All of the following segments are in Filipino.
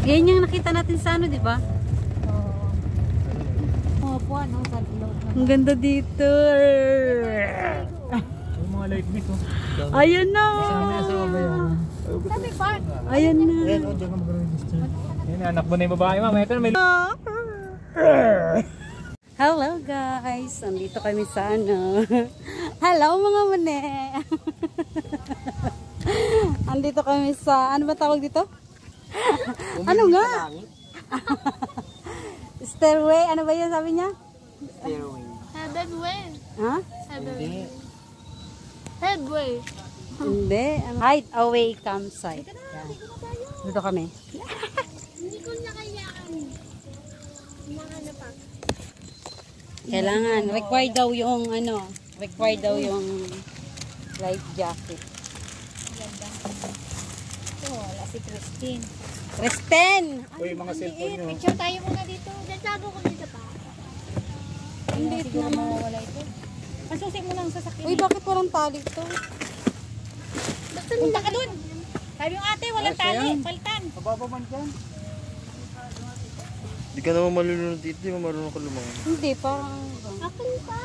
Yan yung nakita natin sa ano, di ba? Oo. Po, ano, sa loob. Ang ganda dito. Yung mga light mix, oh. Ayan na. Kasama yan sa babayan. Sabi, park. Ayan na. Ayan, oh, diyan ka mag-register. Yan, anak mo na yung babae, ma'am. Ito na may... Hello guys. Andito kami sa ano. Hello mga mune. Andito kami sa, ano ba tawag dito? Ano nga? Stairway, ano ba yun sabi niya? Stairway. Headway. Ha? Hindi. Headway. Hindi. Hideaway campsite. Yan. Dito kami. Hindi ko nakayaan. Nakano pa. Kailangan, required daw yung ano, required daw yung life jacket. Wala si Christine. Kristen! Uy, mga cellphone nyo. Picture tayo muna dito. Nagtago ko dito pa. Hindi Siguro naman. mawawala ito. Masusin mo lang sa sasakyan. Uy, bakit walang tali to? Punta ka dun. Sabi yung ate, walang tali. Palitan. Mababa man dyan. Hindi ka naman malulunod dito, di mo marunong ka lumangon. Hindi, parang... Ako pa.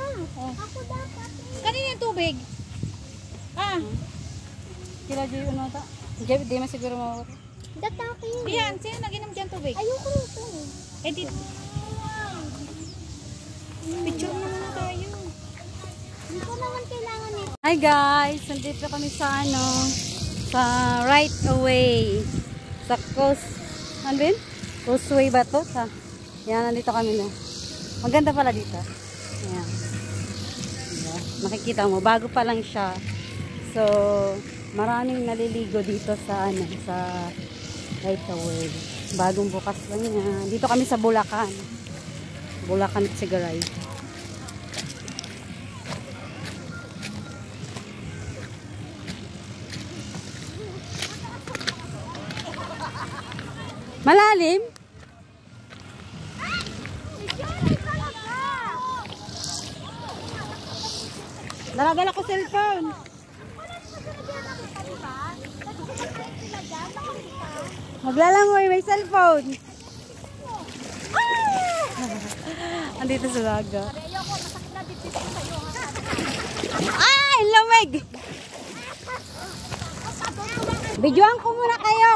Ako dapat. Kanina yung tubig. Ah. Kila Joy ano ta? Di man siguro mawawala. Dataki. Diyan, sino nag-inom dyan tubig? Ayoko nito. Eh, di. Picture na muna tayo. Hindi ko naman kailangan nito. Hi guys! Nandito kami sa ano, sa right away. Sa coast, ano din? Causeway ba to? Yan, nandito kami na. Maganda pala dito. Ayan. Diba? Makikita mo, bago pa lang siya. So, maraming naliligo dito sa ano, sa right away. Bagong bukas lang yan. Dito kami sa Bulacan. Bulacan Sigaray. Malalim? Dala-dala ko cellphone. Maglalangoy, may cellphone. Andito sa laga. Ay, lamig! Videoan ko muna kayo.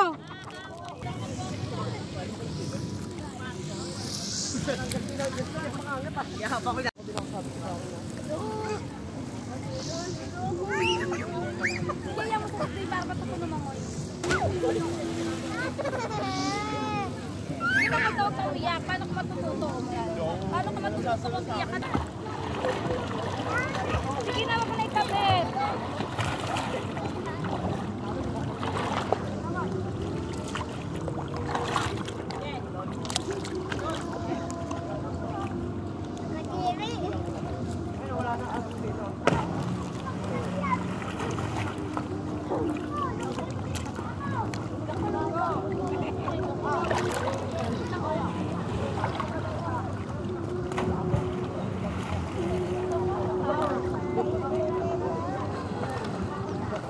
Paano ko matututo? Paano ko matututo kung iyak ka na? Sige na, wag mo na itabit.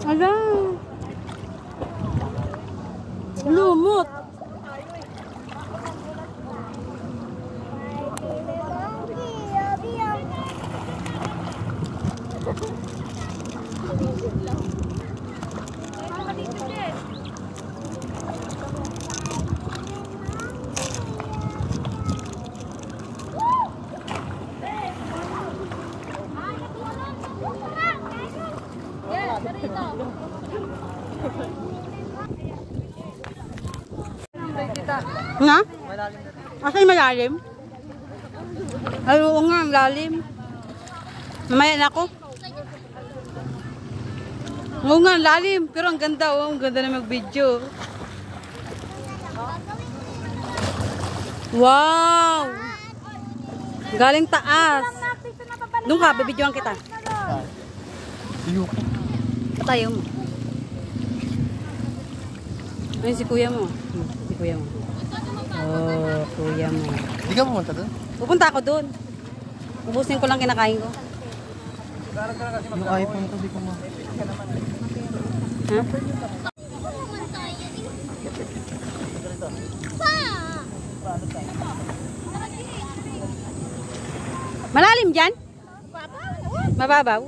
Ala! Lumot! Nga? Asa yung malalim? Ay, oo nga, ang lalim. Mamaya na ako. Oo nga, ang lalim. Pero ang ganda, oh. Ang ganda na mag-video. Wow! Galing taas. Doon ka, bibidyoan kita. Tayo mo. Ayun si kuya mo. Si kuya mo. Oh, kuya mo. Hindi ka pumunta doon? Pupunta ako doon. Ubusin ko lang kinakain ko. Yung iPhone ko, di ko mo. Ha? dyan? Mababaw.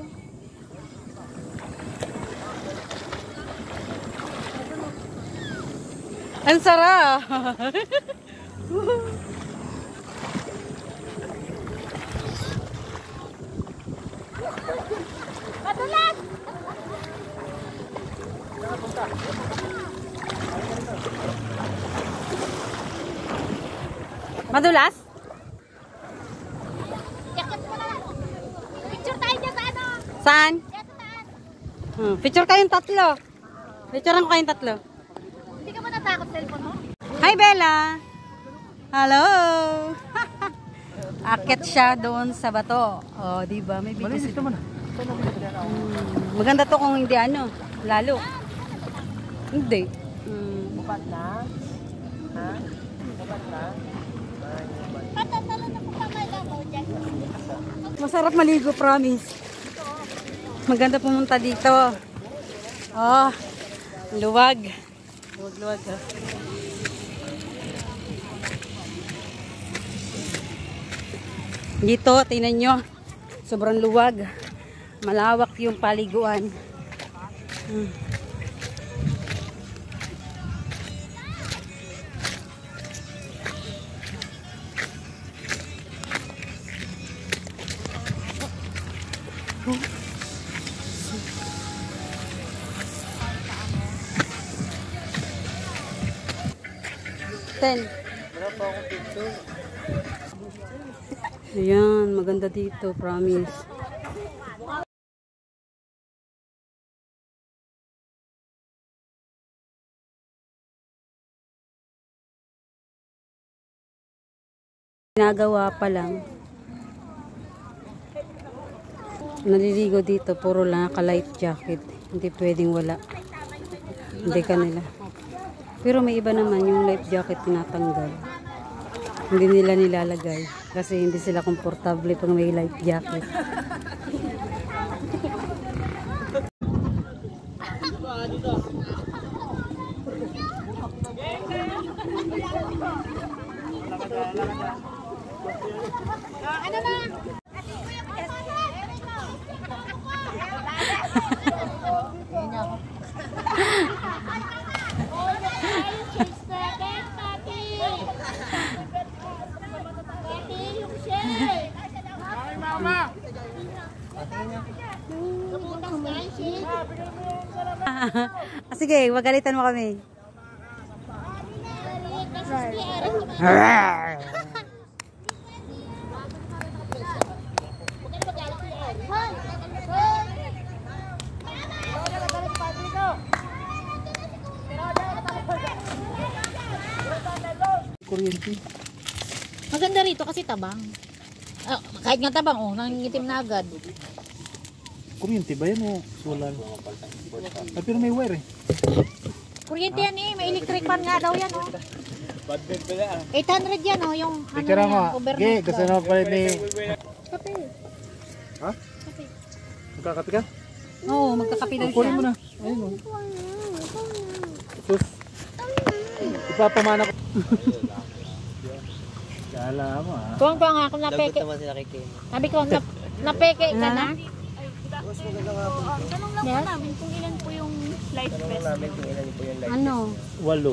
Ang sarap. Madulas! Madulas? Yakot mo na. Picture tayo dyan sa ano. Saan? Dyan sa taas. Picture kayong tatlo. Picturean ko kayong tatlo. Hindi ka ba natakot sa cellphone mo? Hi, Bella! Hello! Akit siya doon sa bato. Oh, di ba? May video siya. Maganda to kung hindi ano, lalo. Hindi. Bukat na? Ha? Bukat na? Patatalo na po pamala mo dyan. Masarap maligo, promise. Maganda pumunta dito. Oh, luwag. Luwag, ha. Dito, tingnan nyo. Sobrang luwag. Malawak yung paliguan. Ten. Ayan, maganda dito, promise. Ginagawa pa lang. Naliligo dito, puro lang naka-life jacket. Hindi pwedeng wala. Hindi kanila. Pero may iba naman yung life jacket tinatanggal. Hindi nila nilalagay kasi hindi sila komportable pag may life jacket. Ano na? Sige, magalitan mo kami. Kuryente. Maganda rito kasi tabang. Ah, kahit nga tabang, oh, nangingitim na agad. Kuryente ba yan o solar? Ay, pero may wire eh. Kuryente yan eh, may electric fan nga daw yan, oh. 800 yan, oh, yung ano Picture yan, mo. overnight. Gusto na pala ni... Kape. Ha? Magkakapi ka? Oo, magkakapi daw Kunin siya. mo na. Ayun o. Sus. Ipapamana ko. Kala mo ah. Tuwang-tuwang ako napeke. Sabi ko, napeke ka na. Tanong lang po namin kung ilan po yung life vest. Ano? 8.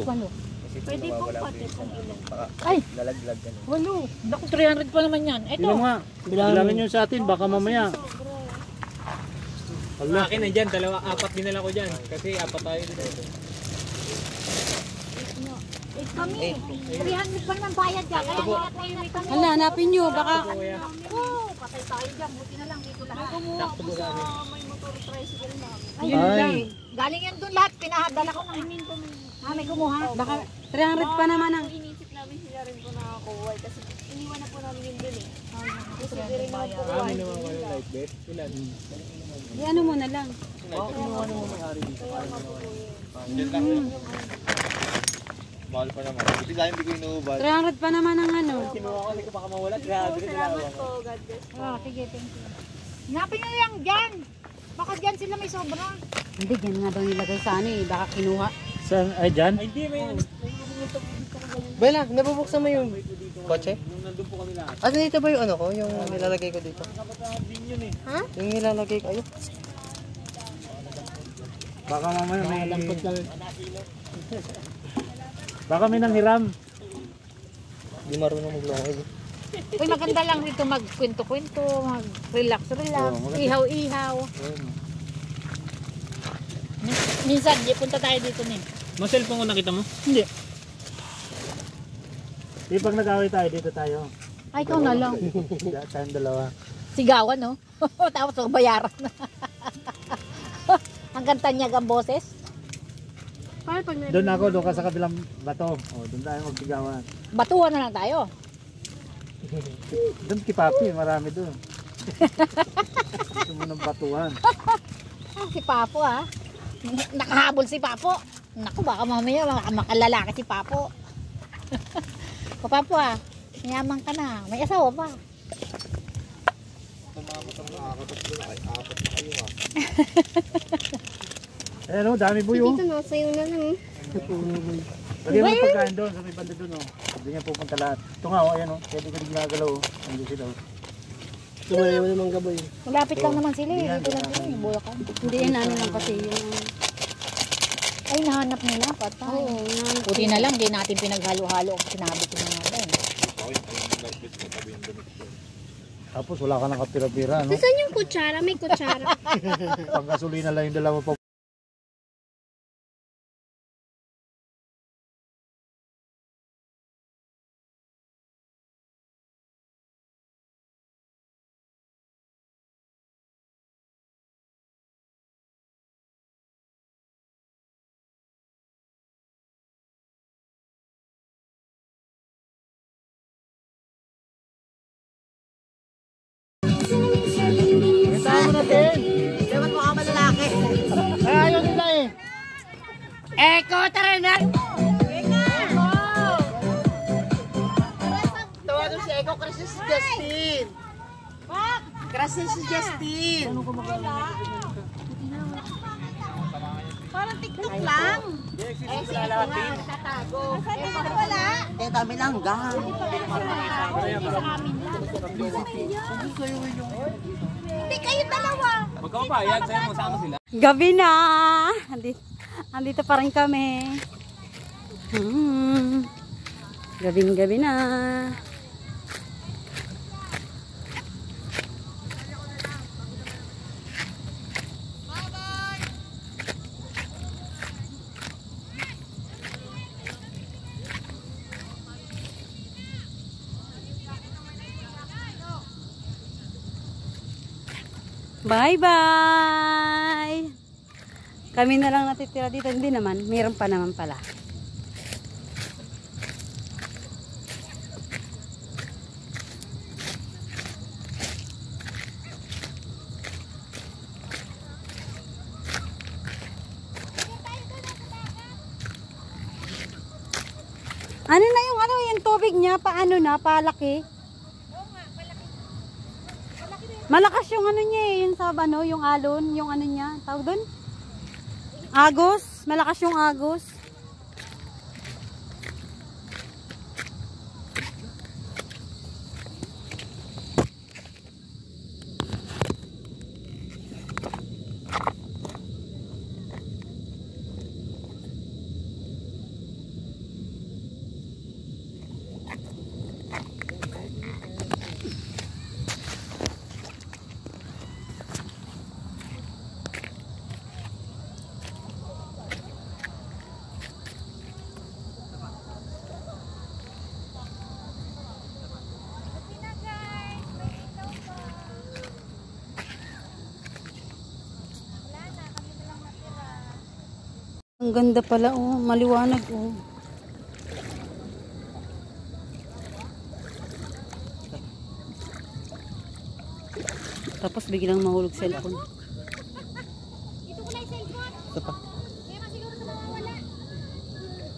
Pwede po pati kung ilan. Ay, Lalaglag ka. 8. Naku, 300 pa naman yan. Ito. Ilan nga? Bilangin nyo sa atin, baka mamaya. Sa akin nandyan, apat din na lang ko dyan. Kasi apat tayo dito. Kami, 300 pa naman bayad dyan. Kaya lahat na yun kami. hala, hanapin nyo. Baka, Oo, patay tayo dyan. Buti na lang dito lahat. Kumuha ako sa may motor tricycle namin. yun lang. Ay. Galing yan doon lahat. Pinahadala ko ng may kumuha. Baka 300 pa naman ang... Inisip namin sila rin po nakakuha kasi iniwan na po namin yun dun eh. Kasi di rin naman po Kami naman ko yung life vest. Ilan? Ano mo na lang. Mahal pa naman. Buti lang hindi ko inuubad. 300 pa naman ang ano. Kinuha ko, hindi ko baka mawala. Grabe na salamat po, God bless. Sige, thank you. Hanapin nyo lang dyan. Baka dyan sila may sobra. Hindi, yan nga daw nilagay sa ano eh. Baka kinuha. Saan? Ay, dyan? Ay, hindi. May Bella, nabubuksan mo yung kotse? nung nandun po kami Ah, dito ba yung ano ko? Yung nilalagay ko dito? Ha? Yung nilalagay ko, ayun. Baka mamaya may... Baka may nanghiram. Hindi marunong maglakad. Uy, maganda lang dito magkwento-kwento, mag-relax-relax, ihaw-ihaw. Minsan, punta tayo dito ni. Mas cellphone ko nakita mo? Hindi. Di pag nag-away tayo, dito tayo. Ay, ikaw na lang. Tayong dalawa. Sigawan, no? Tapos bayaran na. Hanggang tanyag ang boses. Paano pag Doon ako, doon ka sa kabilang bato. O, doon tayo magsigawan. Batuhan na lang tayo. Doon kay Papi, marami doon. Gusto mo ng batuhan. Si Papo, ha? Nakahabol si Papo. Naku, baka mamaya makalalaki si Papo. Papo, ha? Mayaman ka na. May asawa pa. Eh no, dami buyo. dito na, sa'yo na lang. Lagyan mo yung pagkain doon, sa may banda doon. Oh. Hindi niya pupunta lahat. Ito nga, ayan o. Kaya di ka ginagalaw. Hindi sila. Tumayo mo namang gaboy. Malapit lang naman sila, eh. Dito lang sila, yung Bulacan. Hindi yan ano lang kasi yung... Ay, nahanap nila, patay. Oo, Puti na lang, di natin pinaghalo-halo kung sinabi ko na natin. Tapos wala ka nang kapira-pira, no? Saan yung kutsara? May kutsara. Panggasolina lang yung dalawa pa. Kasama natin. Dapat mo kama lalaki. Ay, ayaw nila eh. Eko, tara na! Eko! Tawagan si Eko, Crisis Justin. Crisis Justin. Parang TikTok lang. Eh, si Eko nga, tatago. Eko wala. Eh, dami lang, gang. Hindi kayo dalawa. Magkakabayad, sa'yo mo sama sila. Gabi na! Andito pa rin kami. Gabing-gabi na. Bye-bye! Kami na lang natitira dito. Hindi naman. Meron pa naman pala. Ano na yung tubig niya? Paano na? Palaki? Malakas yung ano niya eh, yung sa ano, yung alon, yung ano niya, tawag doon? Agos, malakas yung agos. Ang ganda pala oh, maliwanag oh. Tapos biglang mahulog cellphone. Ito ko na yung cellphone. Isa pa. Kaya masiguro sa mawawala.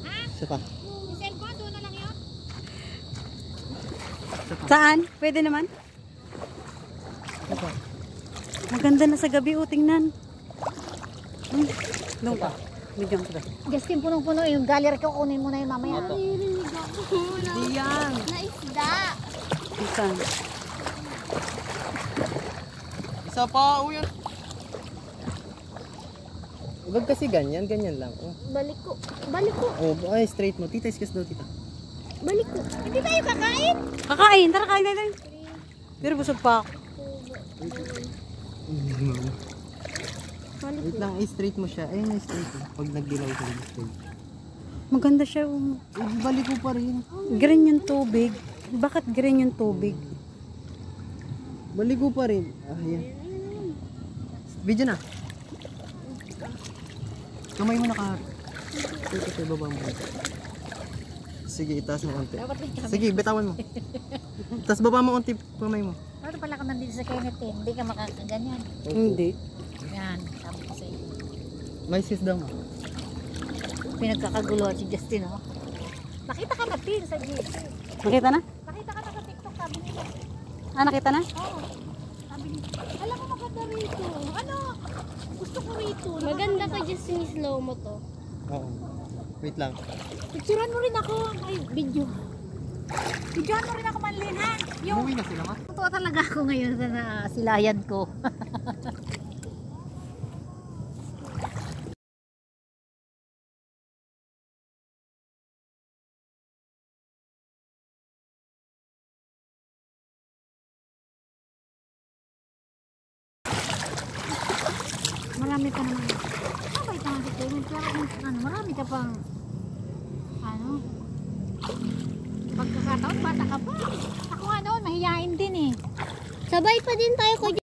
Ha? Isa pa. Yung cellphone, doon na lang yun. Saan? Pwede naman? Maganda na sa gabi oh, tingnan. Doon pa. Bigyan ko ba? Justin, punong-puno yung gallery ko, kunin mo na yun mamaya. Naririnig ako. Diyan. Na isda. Saan? Isa pa, uyan. Wag kasi ganyan lang. Oh. Balik ko. Balik ko. Oh, ay, straight mo. Tita, iskas daw, tita. Balik ko. Hindi tayo kakain. Kakain! Tara, kain tayo. Pero busog pa ako. Wait lang, straight mo siya. Ayun, straight. Pag nagdilaw ka rin, straight. Maganda siya. Oh. Eh, balik ko pa rin. Green yung tubig. Bakit green yung tubig? Balik ko pa rin. Ah, yan. Video na. Kamay mo na ka. Ito, baba mo. Sige, itaas mo konti. Sige, bitawan mo. Tapos baba mo konti kamay mo. Ano pala ka nandito sa Kenneth eh? Hindi ka makakaganyan. Hindi. Yan, sabi ko sa'yo. May sis daw mo. Pinagkakaguluhan si Justin, oh. Nakita ka na pin sa GC. Nakita na? Nakita ka na sa TikTok, sabi nila. Ah, nakita na? Oo. Sabi nila, alam mo maganda rito. Ano? Gusto ko rito. Maganda ka dyan sinislow mo to. Oo. Wait lang. Picturean mo rin ako. Ay, video. Videoan mo rin ako, Manlin, ha? Yung Umuwi na sila, ma? totoo talaga ako ngayon sa silayan ko. Marami pa naman. Mabait naman si Kevin. Pero ano, marami ka pang ano, pagkakataon, bata ka pa. Ako nga noon, mahihain din eh. Sabay pa din tayo ko